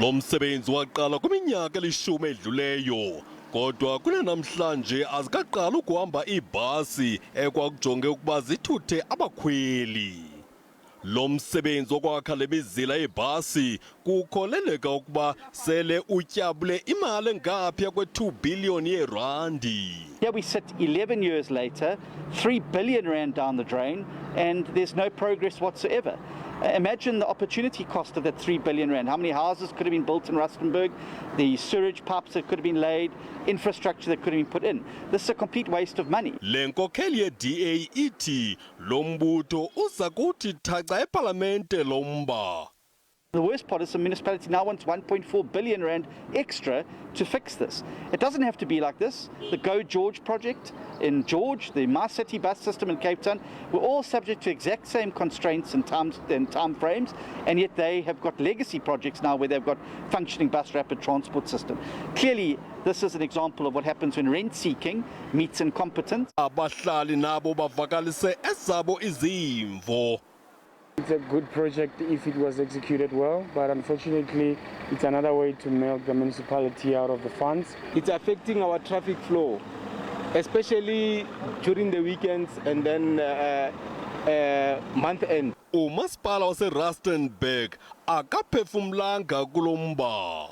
Lomsebenzi waqala kwiminyaka elishumi edluleyo, kodwa kunanamhlanje azikaqala ukuhamba iibhasi ekwakujonge ukuba zithuthe abakhweli. Lomsebenzi wokwakha le mizila yeebhasi kukholeleka ukuba sele utyabule imali engaphaya kwe-2 billion yeerandi. Here we sit 11 years later, 3 billion rand down the drain, and there's no progress whatsoever. Imagine the opportunity cost of that 3 billion rand. How many houses could have been built in Ruesterburg, the sewage pipes that could have been laid, infrastructure that could have been put in. This is a complete waste of money. Lenkokheli yeDA ithi lo mbutho uza kuthi thaca epalamente lomba. The worst part is the municipality now wants 1.4 billion rand extra to fix this. It doesn't have to be like this. The Go George project in George, the My City bus system in Cape Town, were all subject to exact same constraints and time frames, and yet they have got legacy projects now where they've got functioning bus rapid transport system. Clearly, this is an example of what happens when rent-seeking meets incompetence. Abahlali nabo bavakalise ezabo izimvo. It's a good project if it was executed well, but unfortunately it's another way to milk the municipality out of the funds. It's affecting our traffic flow, especially during the weekends and then month end. Umasipala waseRuesterburg akaphefumlanga kulomba.